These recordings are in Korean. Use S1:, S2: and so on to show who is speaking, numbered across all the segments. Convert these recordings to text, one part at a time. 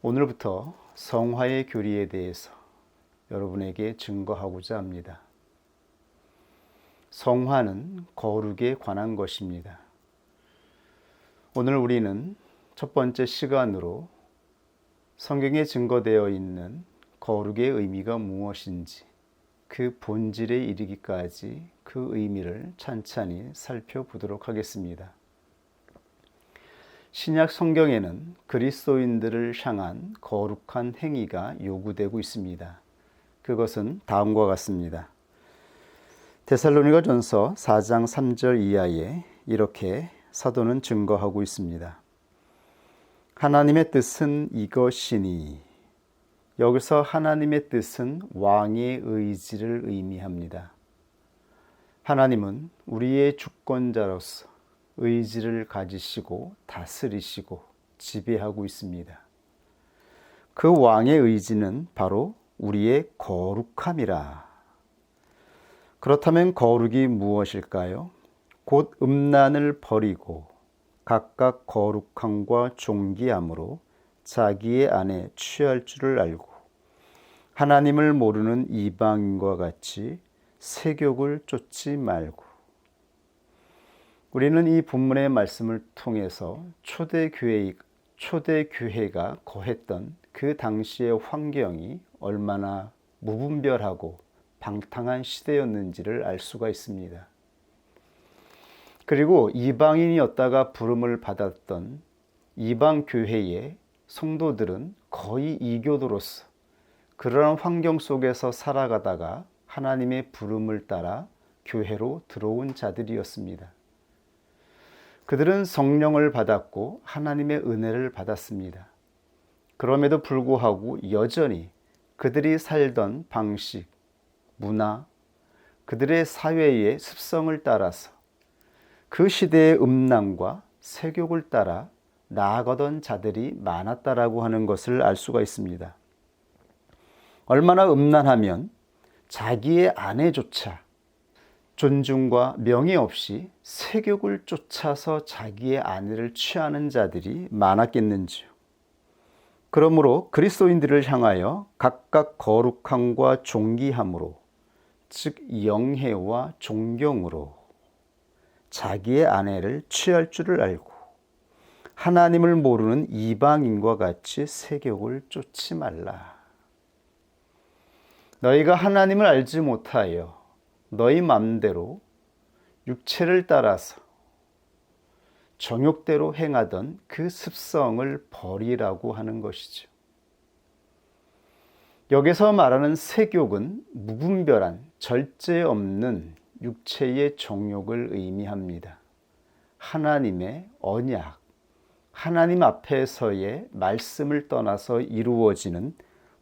S1: 오늘부터 성화의 교리에 대해서 여러분에게 증거하고자 합니다. 성화는 거룩에 관한 것입니다. 오늘 우리는 첫 번째 시간으로 성경에 증거되어 있는 거룩의 의미가 무엇인지, 그 본질에 이르기까지 그 의미를 찬찬히 살펴보도록 하겠습니다. 신약 성경에는 그리스도인들을 향한 거룩한 행위가 요구되고 있습니다. 그것은 다음과 같습니다. 데살로니가전서 4장 3절 이하에 이렇게 사도는 증거하고 있습니다. 하나님의 뜻은 이것이니. 여기서 하나님의 뜻은 왕의 의지를 의미합니다. 하나님은 우리의 주권자로서 의지를 가지시고 다스리시고 지배하고 있습니다. 그 왕의 의지는 바로 우리의 거룩함이라. 그렇다면 거룩이 무엇일까요? 곧 음란을 버리고 각각 거룩함과 존귀함으로 자기의 안에 취할 줄을 알고 하나님을 모르는 이방인과 같이 세욕을 쫓지 말고. 우리는 이 본문의 말씀을 통해서 초대교회가 거했던 그 당시의 환경이 얼마나 무분별하고 방탕한 시대였는지를 알 수가 있습니다. 그리고 이방인이었다가 부름을 받았던 이방교회의 성도들은 거의 이교도로서 그러한 환경 속에서 살아가다가 하나님의 부름을 따라 교회로 들어온 자들이었습니다. 그들은 성령을 받았고 하나님의 은혜를 받았습니다. 그럼에도 불구하고 여전히 그들이 살던 방식, 문화, 그들의 사회의 습성을 따라서 그 시대의 음란과 세욕을 따라 나아가던 자들이 많았다라고 하는 것을 알 수가 있습니다. 얼마나 음란하면 자기의 아내조차 존중과 명예 없이 세욕을 쫓아서 자기의 아내를 취하는 자들이 많았겠는지요. 그러므로 그리스도인들을 향하여 각각 거룩함과 존귀함으로, 즉 영혜와 존경으로 자기의 아내를 취할 줄을 알고 하나님을 모르는 이방인과 같이 세욕을 쫓지 말라. 너희가 하나님을 알지 못하여 너희 맘대로 육체를 따라서 정욕대로 행하던 그 습성을 버리라고 하는 것이죠. 여기서 말하는 세욕은 무분별한 절제 없는 육체의 정욕을 의미합니다. 하나님의 언약, 하나님 앞에서의 말씀을 떠나서 이루어지는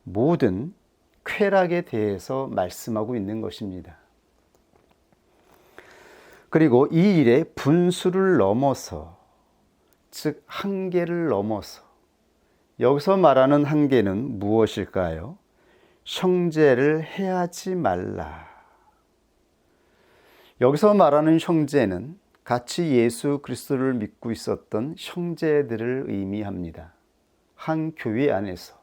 S1: 모든 쾌락에 대해서 말씀하고 있는 것입니다. 그리고 이 일의 분수를 넘어서, 즉 한계를 넘어서, 여기서 말하는 한계는 무엇일까요? 형제를 해하지 말라. 여기서 말하는 형제는 같이 예수 그리스도를 믿고 있었던 형제들을 의미합니다. 한 교회 안에서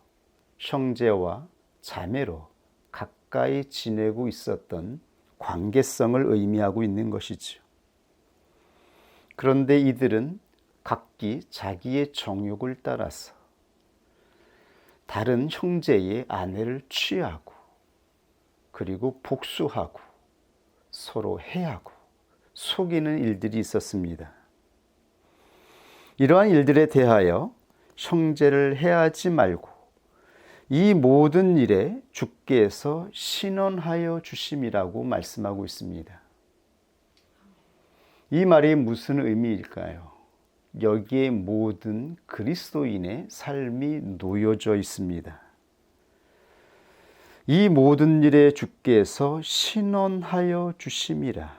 S1: 형제와 자매로 가까이 지내고 있었던 관계성을 의미하고 있는 것이죠. 그런데 이들은 각기 자기의 정욕을 따라서 다른 형제의 아내를 취하고 그리고 복수하고 서로 해하고 속이는 일들이 있었습니다. 이러한 일들에 대하여 형제를 해하지 말고 이 모든 일에 주께서 신원하여 주심이라고 말씀하고 있습니다. 이 말이 무슨 의미일까요? 여기에 모든 그리스도인의 삶이 놓여져 있습니다. 이 모든 일에 주께서 신원하여 주심이라.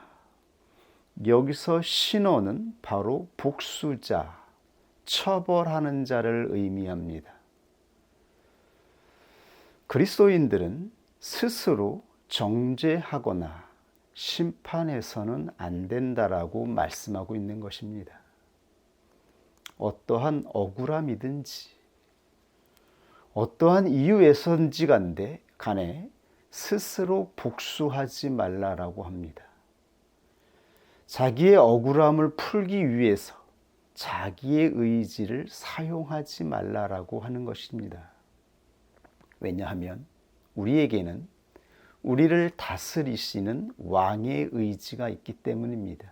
S1: 여기서 신원은 바로 복수자, 처벌하는 자를 의미합니다. 그리스도인들은 스스로 정죄하거나 심판해서는 안 된다라고 말씀하고 있는 것입니다. 어떠한 억울함이든지 어떠한 이유에선지 간에 스스로 복수하지 말라라고 합니다. 자기의 억울함을 풀기 위해서 자기의 의지를 사용하지 말라라고 하는 것입니다. 왜냐하면 우리에게는 우리를 다스리시는 왕의 의지가 있기 때문입니다.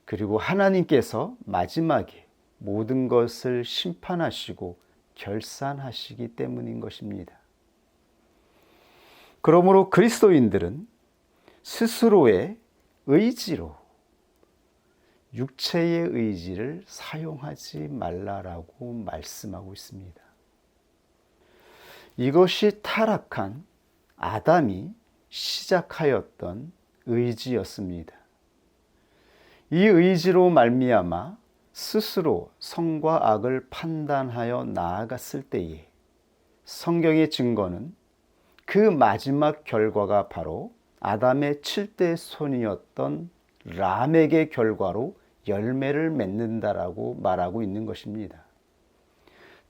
S1: 그리고 하나님께서 마지막에 모든 것을 심판하시고 결산하시기 때문인 것입니다. 그러므로 그리스도인들은 스스로의 의지로 육체의 의지를 사용하지 말라라고 말씀하고 있습니다. 이것이 타락한 아담이 시작하였던 의지였습니다. 이 의지로 말미암아 스스로 선과 악을 판단하여 나아갔을 때에 성경의 증거는 그 마지막 결과가 바로 아담의 7대 손이었던 람에게 결과로 열매를 맺는다라고 말하고 있는 것입니다.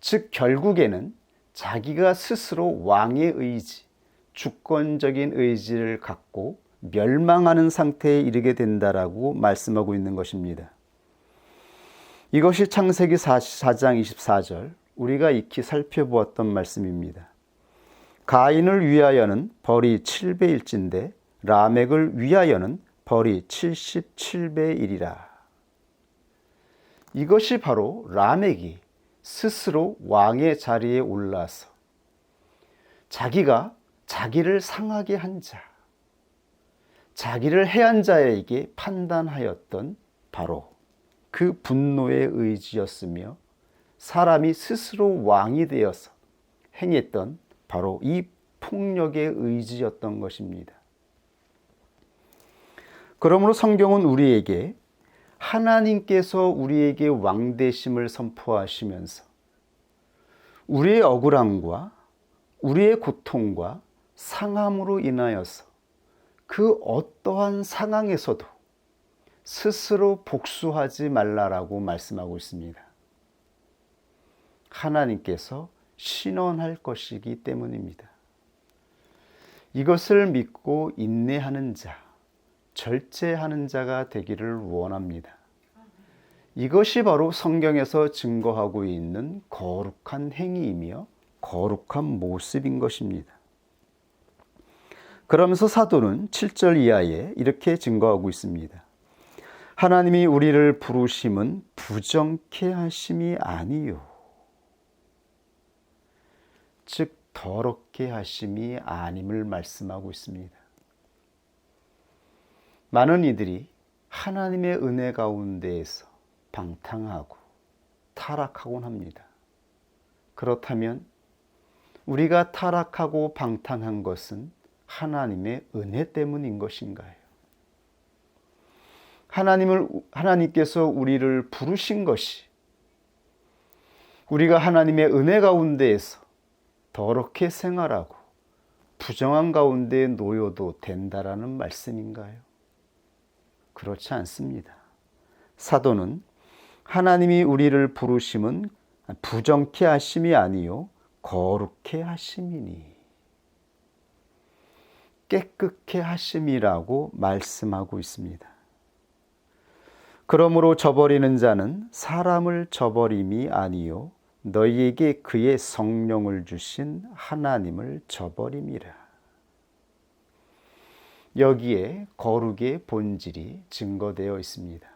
S1: 즉 결국에는 자기가 스스로 왕의 의지, 주권적인 의지를 갖고 멸망하는 상태에 이르게 된다라고 말씀하고 있는 것입니다. 이것이 창세기 4장 24절 우리가 익히 살펴보았던 말씀입니다. 가인을 위하여는 벌이 7배일진데 라멕을 위하여는 벌이 77배 1이라. 이것이 바로 라멕이 스스로 왕의 자리에 올라서 자기가 자기를 상하게 한 자, 자기를 해한 자에게 판단하였던 바로 그 분노의 의지였으며 사람이 스스로 왕이 되어서 행했던 바로 이 폭력의 의지였던 것입니다. 그러므로 성경은 우리에게 하나님께서 우리에게 왕되심을 선포하시면서 우리의 억울함과 우리의 고통과 상함으로 인하여서 그 어떠한 상황에서도 스스로 복수하지 말라라고 말씀하고 있습니다. 하나님께서 신원할 것이기 때문입니다. 이것을 믿고 인내하는 자, 절제하는 자가 되기를 원합니다. 이것이 바로 성경에서 증거하고 있는 거룩한 행위이며 거룩한 모습인 것입니다. 그러면서 사도는 7절 이하에 이렇게 증거하고 있습니다. 하나님이 우리를 부르심은 부정케 하심이 아니요. 즉 더럽게 하심이 아님을 말씀하고 있습니다. 많은 이들이 하나님의 은혜 가운데에서 방탕하고 타락하곤 합니다. 그렇다면 우리가 타락하고 방탕한 것은 하나님의 은혜 때문인 것인가요? 하나님께서 우리를 부르신 것이 우리가 하나님의 은혜 가운데에서 더럽게 생활하고 부정한 가운데 놓여도 된다라는 말씀인가요? 그렇지 않습니다. 사도는 하나님이 우리를 부르심은 부정케 하심이 아니요 거룩케 하심이니 깨끗케 하심이라고 말씀하고 있습니다. 그러므로 저버리는 자는 사람을 저버림이 아니요 너희에게 그의 성령을 주신 하나님을 저버림이라. 여기에 거룩의 본질이 증거되어 있습니다.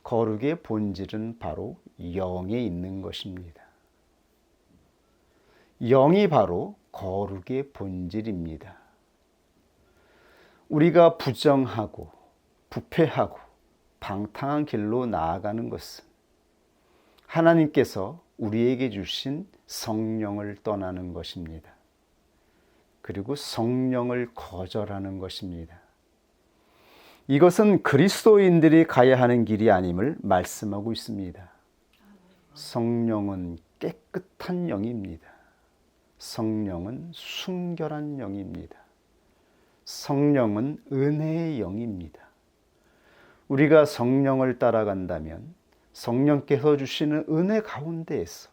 S1: 거룩의 본질은 바로 영에 있는 것입니다. 영이 바로 거룩의 본질입니다. 우리가 부정하고 부패하고 방탕한 길로 나아가는 것은 하나님께서 우리에게 주신 성령을 떠나는 것입니다. 그리고 성령을 거절하는 것입니다. 이것은 그리스도인들이 가야 하는 길이 아님을 말씀하고 있습니다. 성령은 깨끗한 영입니다. 성령은 순결한 영입니다. 성령은 은혜의 영입니다. 우리가 성령을 따라간다면 성령께서 주시는 은혜 가운데에서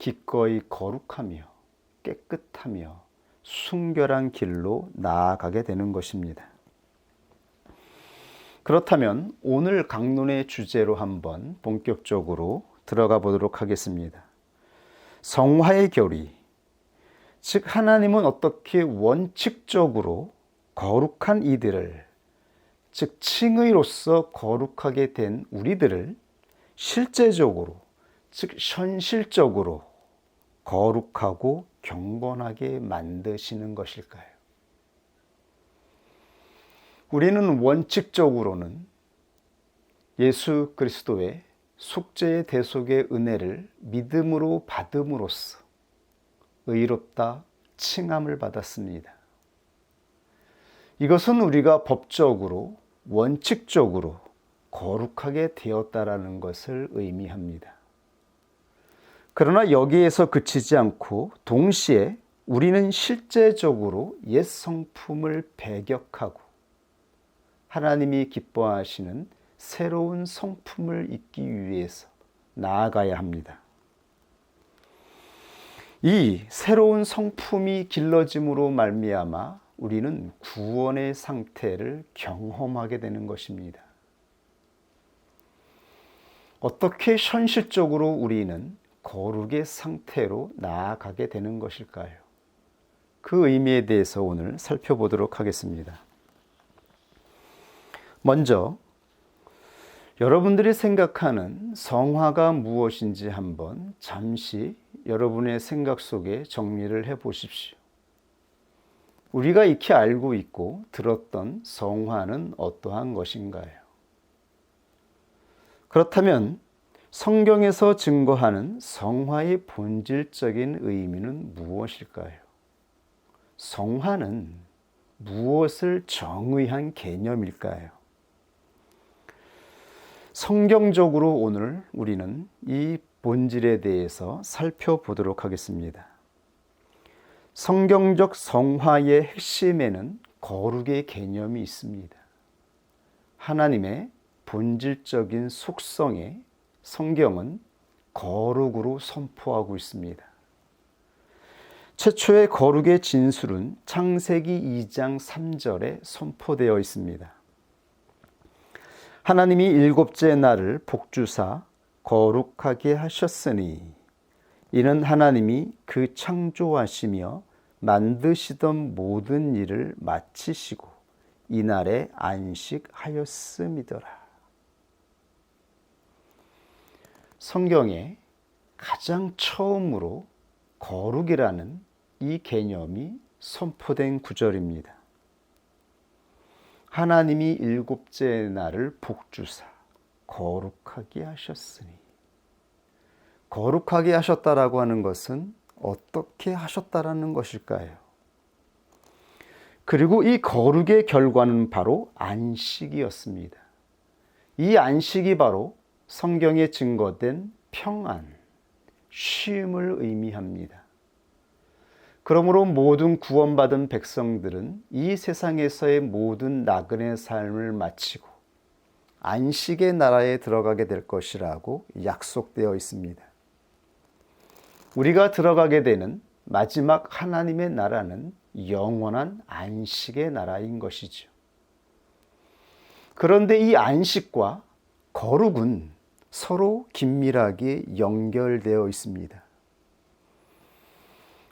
S1: 기꺼이 거룩하며 깨끗하며 순결한 길로 나아가게 되는 것입니다. 그렇다면 오늘 강론의 주제로 한번 본격적으로 들어가 보도록 하겠습니다. 성화의 교리, 즉 하나님은 어떻게 원칙적으로 거룩한 이들을, 즉 칭의로서 거룩하게 된 우리들을 실제적으로, 즉 현실적으로 거룩하고 경건하게 만드시는 것일까요? 우리는 원칙적으로는 예수 그리스도의 속죄의 대속의 은혜를 믿음으로 받음으로써 의롭다 칭함을 받았습니다. 이것은 우리가 법적으로 원칙적으로 거룩하게 되었다라는 것을 의미합니다. 그러나 여기에서 그치지 않고 동시에 우리는 실제적으로 옛 성품을 배격하고 하나님이 기뻐하시는 새로운 성품을 잇기 위해서 나아가야 합니다. 이 새로운 성품이 길러짐으로 말미암아 우리는 구원의 상태를 경험하게 되는 것입니다. 어떻게 현실적으로 우리는 거룩의 상태로 나아가게 되는 것일까요? 그 의미에 대해서 오늘 살펴보도록 하겠습니다. 먼저 여러분들이 생각하는 성화가 무엇인지 한번 잠시 여러분의 생각 속에 정리를 해 보십시오. 우리가 익히 알고 있고 들었던 성화는 어떠한 것인가요? 그렇다면 성경에서 증거하는 성화의 본질적인 의미는 무엇일까요? 성화는 무엇을 정의한 개념일까요? 성경적으로 오늘 우리는 이 본질에 대해서 살펴보도록 하겠습니다. 성경적 성화의 핵심에는 거룩의 개념이 있습니다. 하나님의 본질적인 속성에 성경은 거룩으로 선포하고 있습니다. 최초의 거룩의 진술은 창세기 2장 3절에 선포되어 있습니다. 하나님이 일곱째 날을 복주사 거룩하게 하셨으니 이는 하나님이 그 창조하시며 만드시던 모든 일을 마치시고 이날에 안식하였음이더라. 성경에 가장 처음으로 거룩이라는 이 개념이 선포된 구절입니다. 하나님이 일곱째 날을 복주사 거룩하게 하셨으니, 거룩하게 하셨다라고 하는 것은 어떻게 하셨다라는 것일까요? 그리고 이 거룩의 결과는 바로 안식이었습니다. 이 안식이 바로 성경에 증거된 평안, 쉼을 의미합니다. 그러므로 모든 구원받은 백성들은 이 세상에서의 모든 나그네 삶을 마치고 안식의 나라에 들어가게 될 것이라고 약속되어 있습니다. 우리가 들어가게 되는 마지막 하나님의 나라는 영원한 안식의 나라인 것이죠. 그런데 이 안식과 거룩은 서로 긴밀하게 연결되어 있습니다.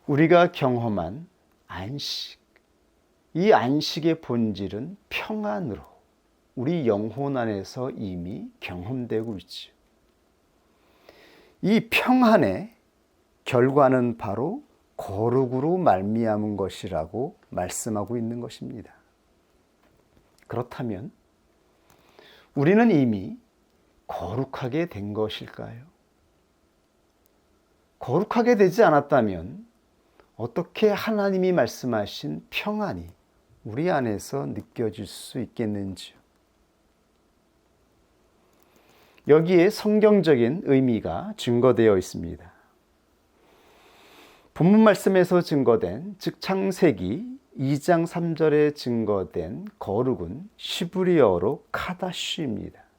S1: 우리가 경험한 안식, 이 안식의 본질은 평안으로 우리 영혼 안에서 이미 경험되고 있죠. 이 평안의 결과는 바로 거룩으로 말미암은 것이라고 말씀하고 있는 것입니다. 그렇다면 우리는 이미 거룩하게 된 것일까요? 거룩하게 되지 않았다면 어떻게 하나님이 말씀하신 평안이 우리 안에서 느껴질 수 있겠는지요? 여기에 성경적인 의미가 증거되어 있습니다. 본문 말씀에서 증거된, 즉 창세기 2장 3절에 증거된 거룩은 시브리어로 카다쉬입니다.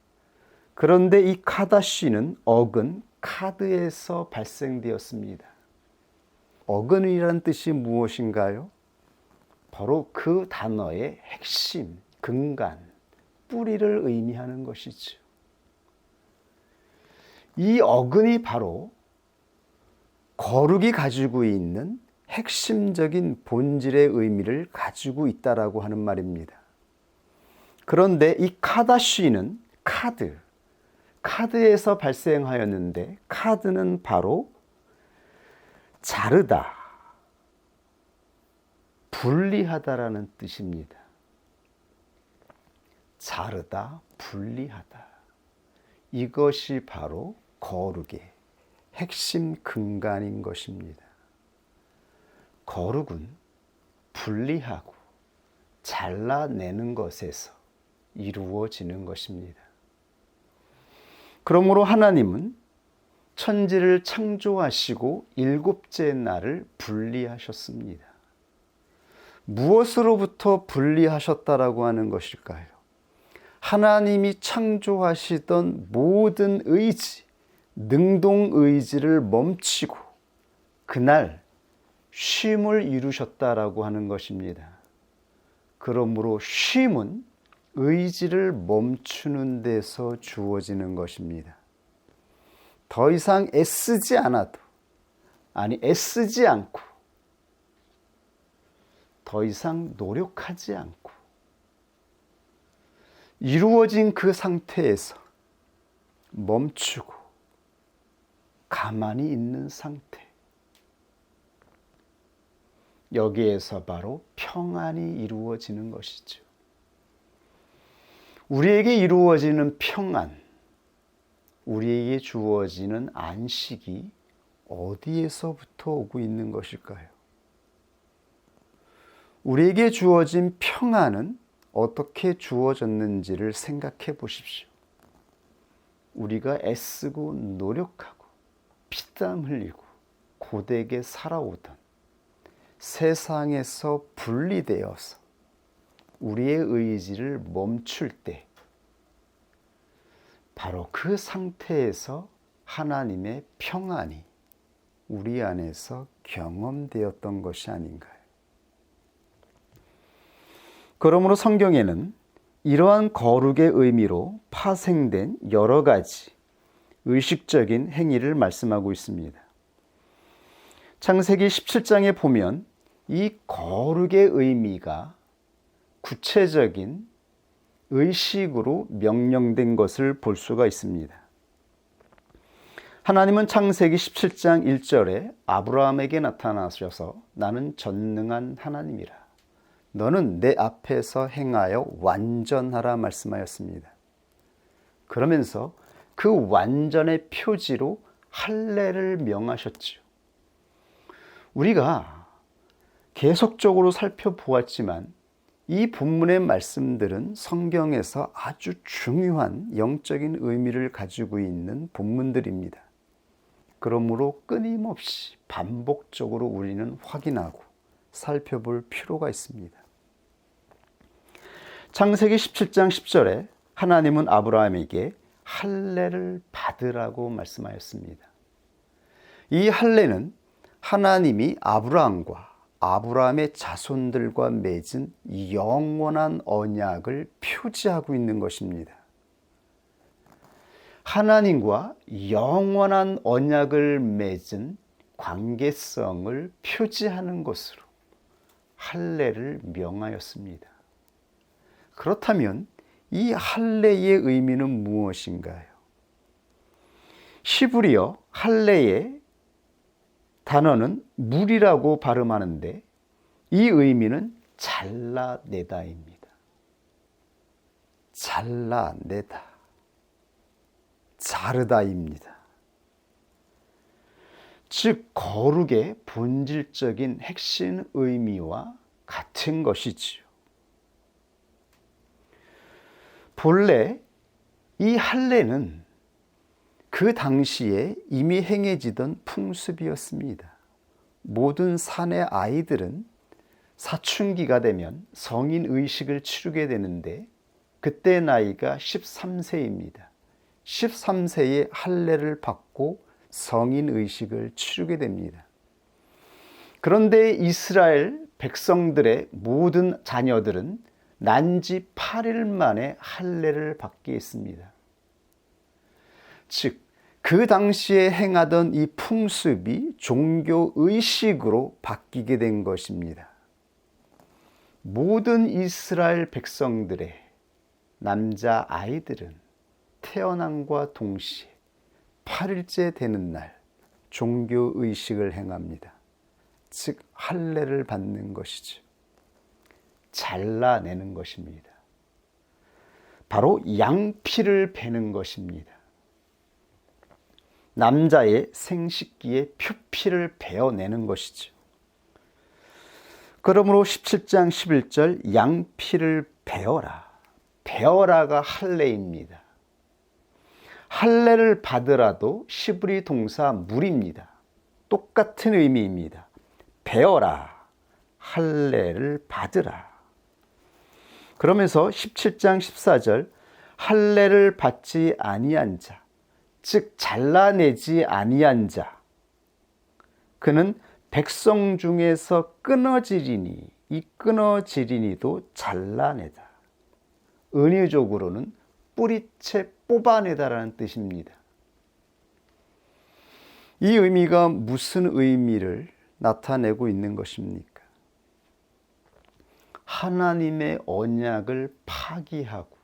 S1: 그런데 이 카다쉬는 어근 카드에서 발생되었습니다. 어근이란 뜻이 무엇인가요? 바로 그 단어의 핵심, 근간, 뿌리를 의미하는 것이죠. 이 어근이 바로 거룩이 가지고 있는 핵심적인 본질의 의미를 가지고 있다라고 하는 말입니다. 그런데 이 카다쉬는 카드에서 발생하였는데, 카드는 바로 자르다, 분리하다라는 뜻입니다. 자르다, 분리하다. 이것이 바로 거룩의 핵심 근간인 것입니다. 거룩은 분리하고 잘라내는 것에서 이루어지는 것입니다. 그러므로 하나님은 천지를 창조하시고 일곱째 날을 분리하셨습니다. 무엇으로부터 분리하셨다라고 하는 것일까요? 하나님이 창조하시던 모든 의지, 능동의지를 멈추고 그날 쉼을 이루셨다라고 하는 것입니다. 그러므로 쉼은 의지를 멈추는 데서 주어지는 것입니다. 더 이상 애쓰지 않고, 더 이상 노력하지 않고, 이루어진 그 상태에서 멈추고 가만히 있는 상태. 여기에서 바로 평안이 이루어지는 것이죠. 우리에게 이루어지는 평안, 우리에게 주어지는 안식이 어디에서부터 오고 있는 것일까요? 우리에게 주어진 평안은 어떻게 주어졌는지를 생각해 보십시오. 우리가 애쓰고 노력하고 피땀 흘리고 고되게 살아오던 세상에서 분리되어서 우리의 의지를 멈출 때, 바로 그 상태에서 하나님의 평안이 우리 안에서 경험되었던 것이 아닌가요? 그러므로 성경에는 이러한 거룩의 의미로 파생된 여러 가지 의식적인 행위를 말씀하고 있습니다. 창세기 17장에 보면 이 거룩의 의미가 구체적인 의식으로 명령된 것을 볼 수가 있습니다. 하나님은 창세기 17장 1절에 아브라함에게 나타나셔서 나는 전능한 하나님이라. 너는 내 앞에서 행하여 완전하라 말씀하였습니다. 그러면서 그 완전의 표지로 할례를 명하셨지요. 우리가 계속적으로 살펴보았지만 이 본문의 말씀들은 성경에서 아주 중요한 영적인 의미를 가지고 있는 본문들입니다. 그러므로 끊임없이 반복적으로 우리는 확인하고 살펴볼 필요가 있습니다. 창세기 17장 10절에 하나님은 아브라함에게 할례를 받으라고 말씀하였습니다. 이 할례는 하나님이 아브라함과 아브라함의 자손들과 맺은 영원한 언약을 표지하고 있는 것입니다. 하나님과 영원한 언약을 맺은 관계성을 표지하는 것으로 할례를 명하였습니다. 그렇다면 이 할례의 의미는 무엇인가요? 히브리어 할례의 단어는 물이라고 발음하는데 이 의미는 잘라내다입니다. 잘라내다, 자르다입니다. 즉 거룩의 본질적인 핵심 의미와 같은 것이지요. 본래 이 할례는 그 당시에 이미 행해지던 풍습이었습니다. 모든 사내 아이들은 사춘기가 되면 성인 의식을 치르게 되는데 그때 나이가 13세입니다. 13세에 할례를 받고 성인 의식을 치르게 됩니다. 그런데 이스라엘 백성들의 모든 자녀들은 난지 8일 만에 할례를 받게 했습니다. 즉, 그 당시에 행하던 이 풍습이 종교 의식으로 바뀌게 된 것입니다. 모든 이스라엘 백성들의 남자 아이들은 태어남과 동시에 8일째 되는 날 종교 의식을 행합니다. 즉 할례를 받는 것이죠. 잘라내는 것입니다. 바로 양피를 베는 것입니다. 남자의 생식기의 표피를 베어내는 것이죠. 그러므로 17장 11절 양피를 베어라. 베어라가 할례입니다. 할례를 받으라도 시브리 동사 물입니다. 똑같은 의미입니다. 베어라. 할례를 받으라. 그러면서 17장 14절 할례를 받지 아니한 자, 즉 잘라내지 아니한 자, 그는 백성 중에서 끊어지리니 이 끊어지리니도 잘라내다. 은유적으로는 뿌리채 뽑아내다라는 뜻입니다. 이 의미가 무슨 의미를 나타내고 있는 것입니까? 하나님의 언약을 파기하고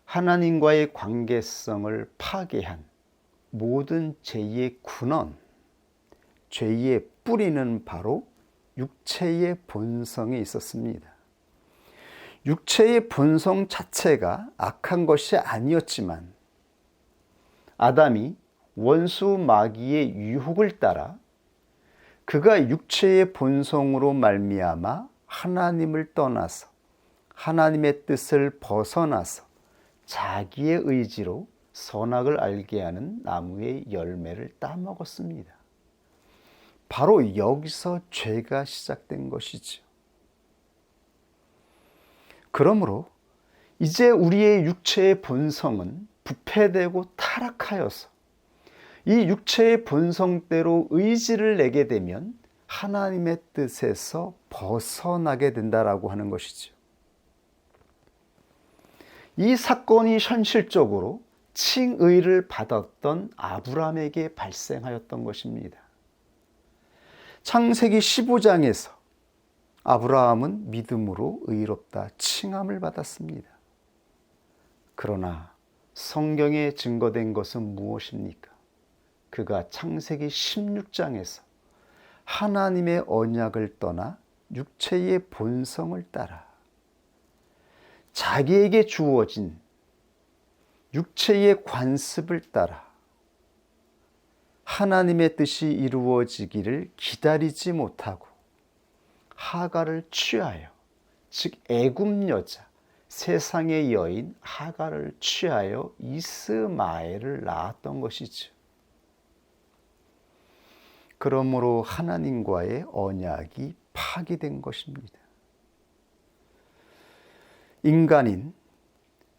S1: 하나님과의 관계성을 파괴한 모든 죄의 근원, 죄의 뿌리는 바로 육체의 본성에 있었습니다. 육체의 본성 자체가 악한 것이 아니었지만 아담이 원수 마귀의 유혹을 따라 그가 육체의 본성으로 말미암아 하나님을 떠나서 하나님의 뜻을 벗어나서 자기의 의지로 선악을 알게 하는 나무의 열매를 따먹었습니다. 바로 여기서 죄가 시작된 것이죠. 그러므로 이제 우리의 육체의 본성은 부패되고 타락하여서 이 육체의 본성대로 의지를 내게 되면 하나님의 뜻에서 벗어나게 된다라고 하는 것이죠. 이 사건이 현실적으로 칭의를 받았던 아브라함에게 발생하였던 것입니다. 창세기 15장에서 아브라함은 믿음으로 의롭다 칭함을 받았습니다. 그러나 성경에 증거된 것은 무엇입니까? 그가 창세기 16장에서 하나님의 언약을 떠나 육체의 본성을 따라 자기에게 주어진 육체의 관습을 따라 하나님의 뜻이 이루어지기를 기다리지 못하고 하갈을 취하여, 즉 애굽 여자, 세상의 여인 하갈을 취하여 이스마엘을 낳았던 것이죠. 그러므로 하나님과의 언약이 파기된 것입니다. 인간인,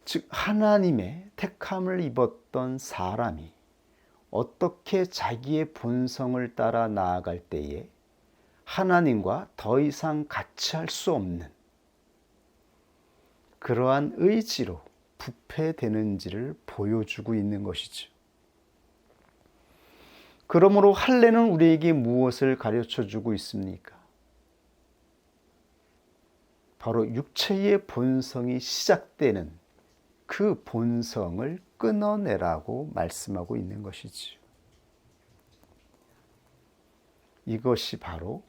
S1: 즉 하나님의 택함을 입었던 사람이 어떻게 자기의 본성을 따라 나아갈 때에 하나님과 더 이상 같이 할 수 없는 그러한 의지로 부패되는지를 보여주고 있는 것이죠. 그러므로 할례는 우리에게 무엇을 가르쳐주고 있습니까? 바로 육체의 본성이 시작되는 그 본성을 끊어내라고 말씀하고 있는 것이지요. 이것이 바로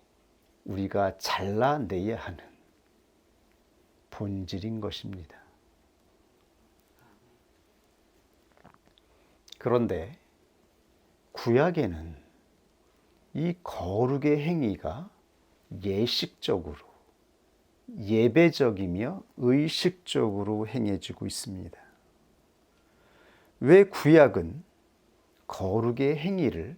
S1: 우리가 잘라내야 하는 본질인 것입니다. 그런데 구약에는 이 거룩의 행위가 예식적으로, 예배적이며 의식적으로 행해지고 있습니다. 왜 구약은 거룩의 행위를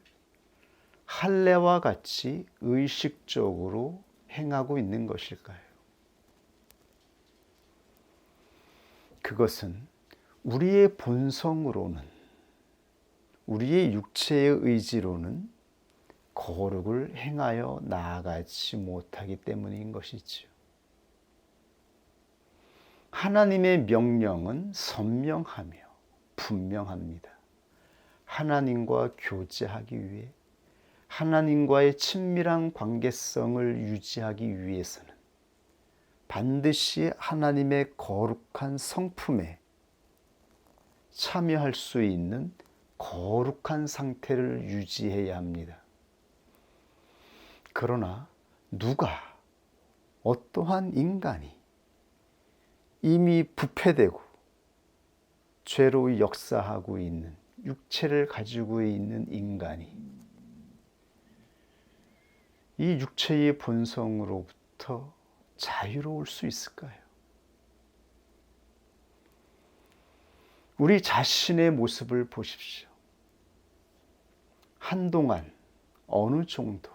S1: 할례와 같이 의식적으로 행하고 있는 것일까요? 그것은 우리의 본성으로는 우리의 육체의 의지로는 거룩을 행하여 나아가지 못하기 때문인 것이지요. 하나님의 명령은 선명하며 분명합니다. 하나님과 교제하기 위해, 하나님과의 친밀한 관계성을 유지하기 위해서는 반드시 하나님의 거룩한 성품에 참여할 수 있는 거룩한 상태를 유지해야 합니다. 그러나 누가, 어떠한 인간이 이미 부패되고 죄로 역사하고 있는 육체를 가지고 있는 인간이 이 육체의 본성으로부터 자유로울 수 있을까요? 우리 자신의 모습을 보십시오. 한동안, 어느 정도,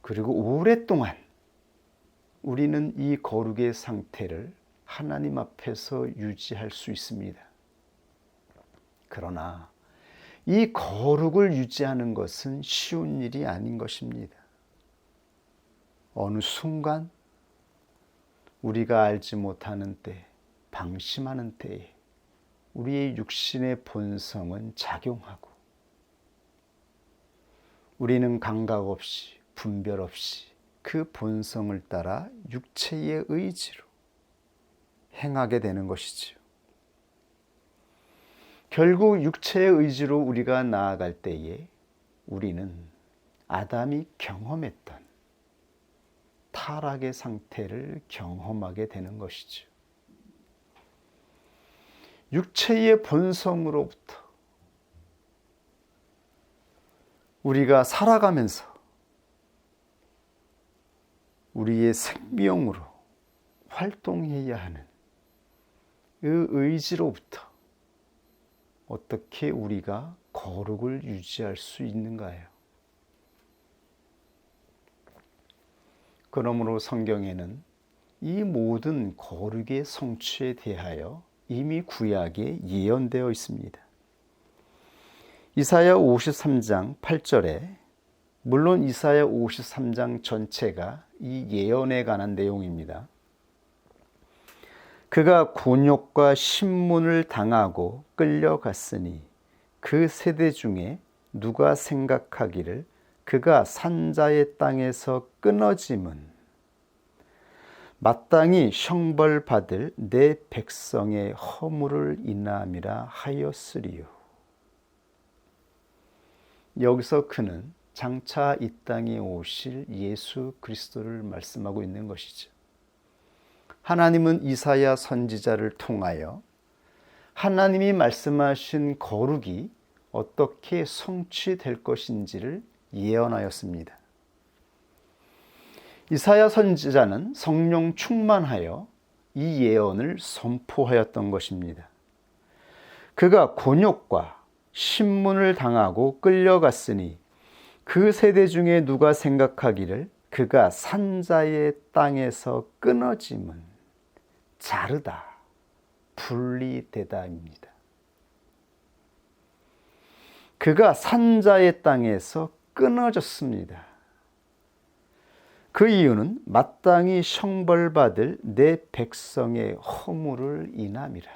S1: 그리고 오랫동안 우리는 이 거룩의 상태를 하나님 앞에서 유지할 수 있습니다. 그러나 이 거룩을 유지하는 것은 쉬운 일이 아닌 것입니다. 어느 순간 우리가 알지 못하는 때, 방심하는 때에 우리의 육신의 본성은 작용하고 우리는 감각 없이, 분별 없이 그 본성을 따라 육체의 의지로 행하게 되는 것이지요. 결국 육체의 의지로 우리가 나아갈 때에 우리는 아담이 경험했던 타락의 상태를 경험하게 되는 것이죠. 육체의 본성으로부터 우리가 살아가면서 우리의 생명으로 활동해야 하는 그 의지로부터 어떻게 우리가 거룩을 유지할 수 있는가요? 그러므로 성경에는 이 모든 거룩의 성취에 대하여 이미 구약에 예언되어 있습니다. 이사야 53장 8절에, 물론 이사야 53장 전체가 이 예언에 관한 내용입니다. 그가 곤욕과 신문을 당하고 끌려갔으니 그 세대 중에 누가 생각하기를 그가 산자의 땅에서 끊어짐은 마땅히 형벌받을 내 백성의 허물을 인함이라 하였으리요. 여기서 그는 장차 이 땅에 오실 예수 그리스도를 말씀하고 있는 것이죠. 하나님은 이사야 선지자를 통하여 하나님이 말씀하신 거룩이 어떻게 성취될 것인지를 예언하였습니다. 이사야 선지자는 성령 충만하여 이 예언을 선포하였던 것입니다. 그가 곤욕과 신문을 당하고 끌려갔으니 그 세대 중에 누가 생각하기를 그가 산자의 땅에서 끊어짐은 자르다, 분리되다입니다. 그가 산자의 땅에서 끊어졌습니다. 그 이유는 마땅히 형벌받을 내 백성의 허물을 인함이라.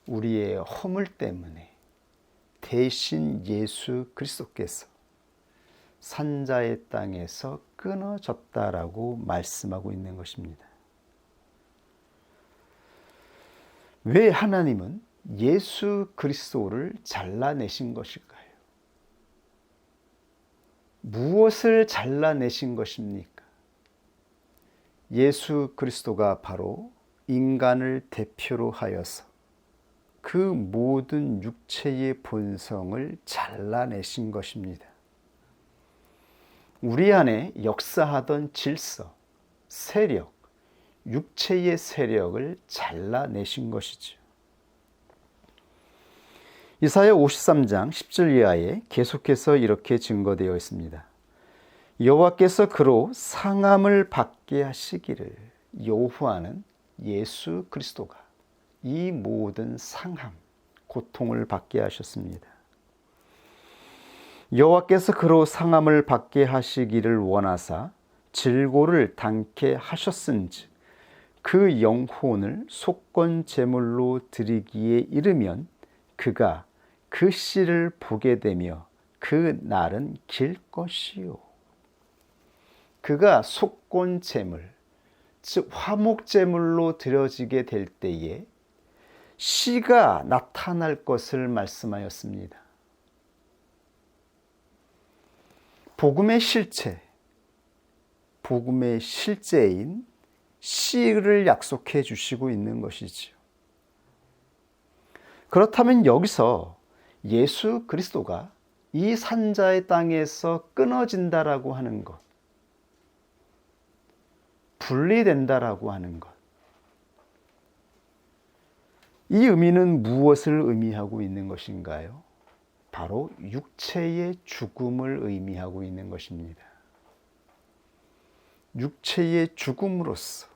S1: 우리의 허물 때문에 대신 예수 그리스도께서 산자의 땅에서 끊어졌다라고 말씀하고 있는 것입니다. 왜 하나님은 예수 그리스도를 잘라내신 것일까요? 무엇을 잘라내신 것입니까? 예수 그리스도가 바로 인간을 대표로 하여서 그 모든 육체의 본성을 잘라내신 것입니다. 우리 안에 역사하던 질서, 세력, 육체의 세력을 잘라내신 것이죠. 이사야 53장 10절 이하에 계속해서 이렇게 증거되어 있습니다. 여호와께서 그로 상함을 받게 하시기를. 여호와는 예수 그리스도가 이 모든 상함, 고통을 받게 하셨습니다. 여호와께서 그로 상함을 받게 하시기를 원하사 질고를 당케 하셨은즉 그 영혼을 속건 제물로 드리기에 이르면 그가 그 씨를 보게 되며 그 날은 길 것이요. 그가 속건 제물, 즉 화목 제물로 드려지게 될 때에 씨가 나타날 것을 말씀하였습니다. 복음의 실체, 복음의 실제인 씨를 약속해 주시고 있는 것이지요. 그렇다면 여기서 예수 그리스도가 이 산자의 땅에서 끊어진다라고 하는 것, 분리된다라고 하는 것, 이 의미는 무엇을 의미하고 있는 것인가요? 바로 육체의 죽음을 의미하고 있는 것입니다. 육체의 죽음으로써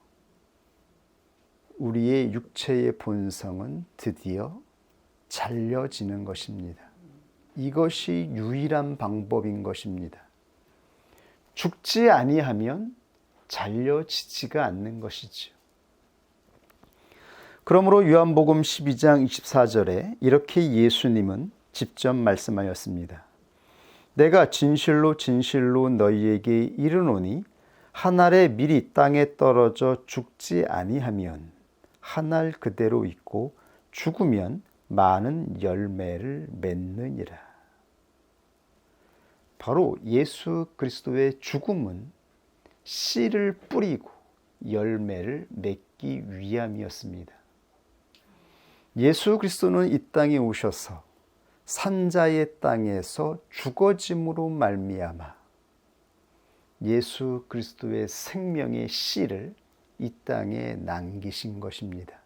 S1: 우리의 육체의 본성은 드디어 잘려지는 것입니다. 이것이 유일한 방법인 것입니다. 죽지 아니하면 잘려지지가 않는 것이지요. 그러므로 요한복음 12장 24절에 이렇게 예수님은 직접 말씀하였습니다. 내가 진실로 진실로 너희에게 이르노니 한 알의 밀이 땅에 떨어져 죽지 아니하면 한 알 그대로 있고 죽으면 많은 열매를 맺느니라. 바로 예수 그리스도의 죽음은 씨를 뿌리고 열매를 맺기 위함이었습니다. 예수 그리스도는 이 땅에 오셔서 산자의 땅에서 죽어짐으로 말미암아 예수 그리스도의 생명의 씨를 이 땅에 남기신 것입니다.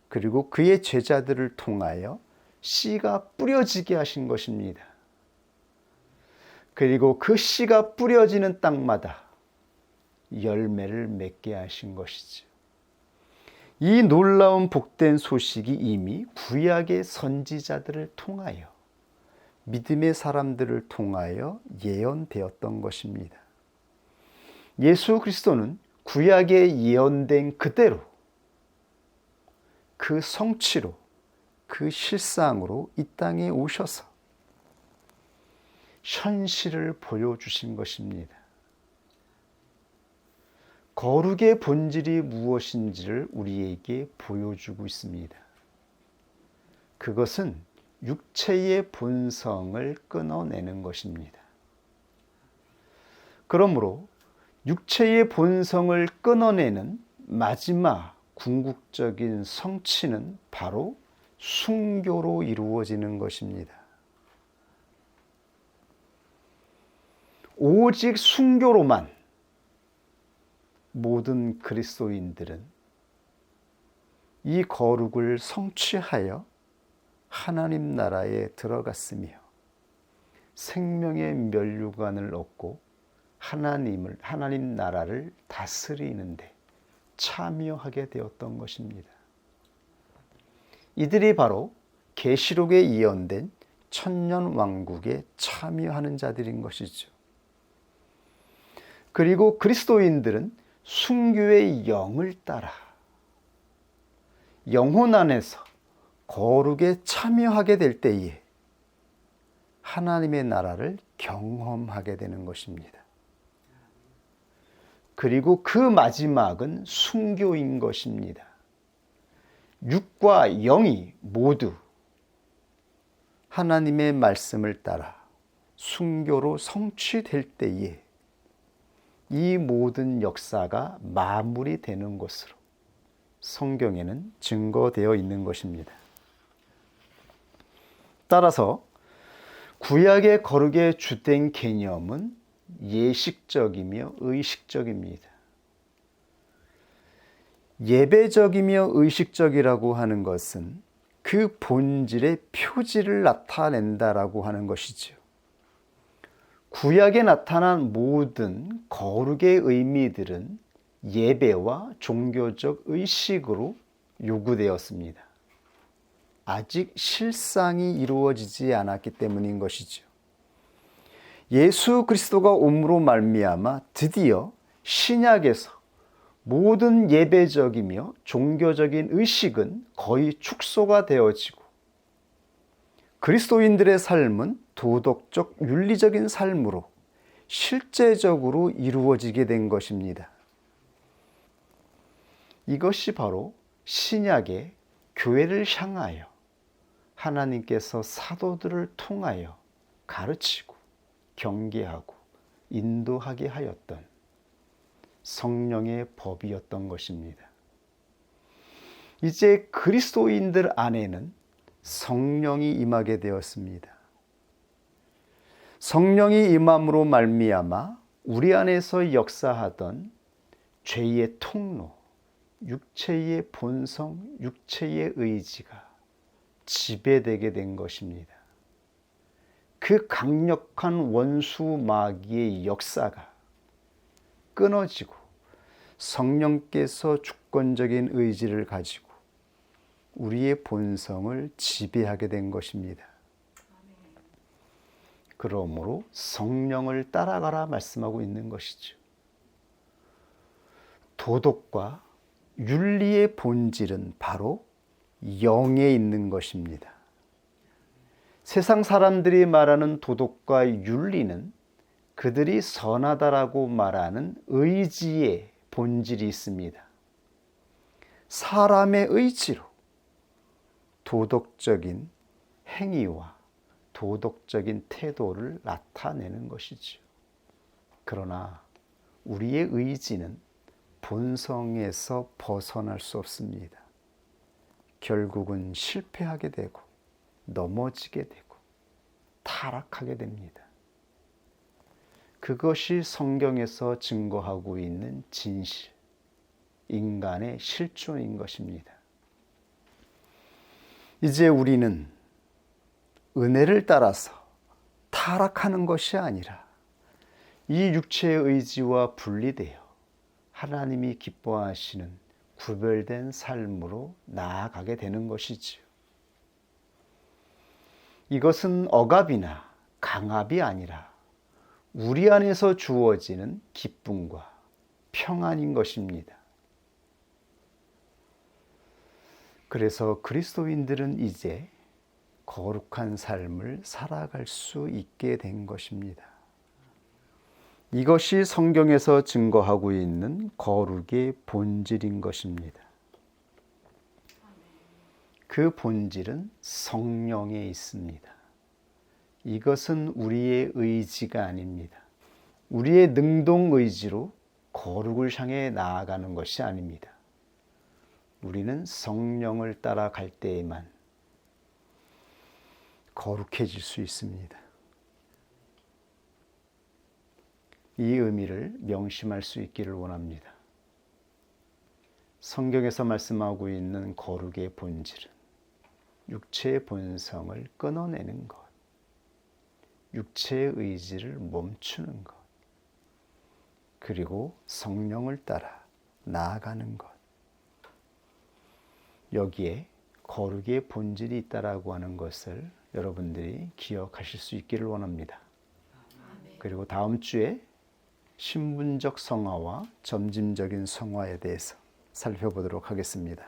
S1: 그리고 그의 제자들을 통하여 씨가 뿌려지게 하신 것입니다. 그리고 그 씨가 뿌려지는 땅마다 열매를 맺게 하신 것이죠. 이 놀라운 복된 소식이 이미 구약의 선지자들을 통하여 믿음의 사람들을 통하여 예언되었던 것입니다. 예수 그리스도는 구약에 예언된 그대로 그 성취로 그 실상으로 이 땅에 오셔서 현실을 보여주신 것입니다. 거룩의 본질이 무엇인지를 우리에게 보여주고 있습니다. 그것은 육체의 본성을 끊어내는 것입니다. 그러므로 육체의 본성을 끊어내는 마지막 궁극적인 성취는 바로 순교로 이루어지는 것입니다. 오직 순교로만 모든 그리스도인들은 이 거룩을 성취하여 하나님 나라에 들어갔으며 생명의 면류관을 얻고 하나님 나라를 다스리는데 참여하게 되었던 것입니다. 이들이 바로 계시록에 예언된 천년 왕국에 참여하는 자들인 것이죠. 그리고 그리스도인들은 순교의 영을 따라 영혼 안에서 거룩에 참여하게 될 때에 하나님의 나라를 경험하게 되는 것입니다. 그리고 그 마지막은 순교인 것입니다. 육과 영이 모두 하나님의 말씀을 따라 순교로 성취될 때에 이 모든 역사가 마무리되는 것으로 성경에는 증거되어 있는 것입니다. 따라서 구약의 거룩의 주된 개념은 예식적이며 의식적입니다. 예배적이며 의식적이라고 하는 것은 그 본질의 표지를 나타낸다라고 하는 것이죠. 구약에 나타난 모든 거룩의 의미들은 예배와 종교적 의식으로 요구되었습니다. 아직 실상이 이루어지지 않았기 때문인 것이죠. 예수 그리스도가 옴으로 말미암아 드디어 신약에서 모든 예배적이며 종교적인 의식은 거의 축소가 되어지고 그리스도인들의 삶은 도덕적 윤리적인 삶으로 실제적으로 이루어지게 된 것입니다. 이것이 바로 신약의 교회를 향하여 하나님께서 사도들을 통하여 가르치고 경계하고 인도하게 하였던 성령의 법이었던 것입니다. 이제 그리스도인들 안에는 성령이 임하게 되었습니다. 성령이 임함으로 말미암아 우리 안에서 역사하던 죄의 통로, 육체의 본성, 육체의 의지가 지배되게 된 것입니다. 그 강력한 원수 마귀의 역사가 끊어지고 성령께서 주권적인 의지를 가지고 우리의 본성을 지배하게 된 것입니다. 그러므로 성령을 따라가라 말씀하고 있는 것이죠. 도덕과 윤리의 본질은 바로 영에 있는 것입니다. 세상 사람들이 말하는 도덕과 윤리는 그들이 선하다라고 말하는 의지의 본질이 있습니다. 사람의 의지로 도덕적인 행위와 도덕적인 태도를 나타내는 것이죠. 그러나 우리의 의지는 본성에서 벗어날 수 없습니다. 결국은 실패하게 되고 넘어지게 되고 타락하게 됩니다. 그것이 성경에서 증거하고 있는 진실, 인간의 실존인 것입니다. 이제 우리는 은혜를 따라서 타락하는 것이 아니라 이 육체의 의지와 분리되어 하나님이 기뻐하시는 구별된 삶으로 나아가게 되는 것이지요. 이것은 억압이나 강압이 아니라 우리 안에서 주어지는 기쁨과 평안인 것입니다. 그래서 그리스도인들은 이제 거룩한 삶을 살아갈 수 있게 된 것입니다. 이것이 성경에서 증거하고 있는 거룩의 본질인 것입니다. 그 본질은 성령에 있습니다. 이것은 우리의 의지가 아닙니다. 우리의 능동의지로 거룩을 향해 나아가는 것이 아닙니다. 우리는 성령을 따라갈 때에만 거룩해질 수 있습니다. 이 의미를 명심할 수 있기를 원합니다. 성경에서 말씀하고 있는 거룩의 본질은 육체의 본성을 끊어내는 것, 육체의 의지를 멈추는 것, 그리고 성령을 따라 나아가는 것. 여기에 거룩의 본질이 있다라고 하는 것을 여러분들이 기억하실 수 있기를 원합니다. 그리고 다음 주에 신분적 성화와 점진적인 성화에 대해서 살펴보도록 하겠습니다.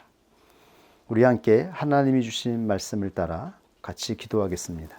S1: 우리 함께 하나님이 주신 말씀을 따라 같이 기도하겠습니다.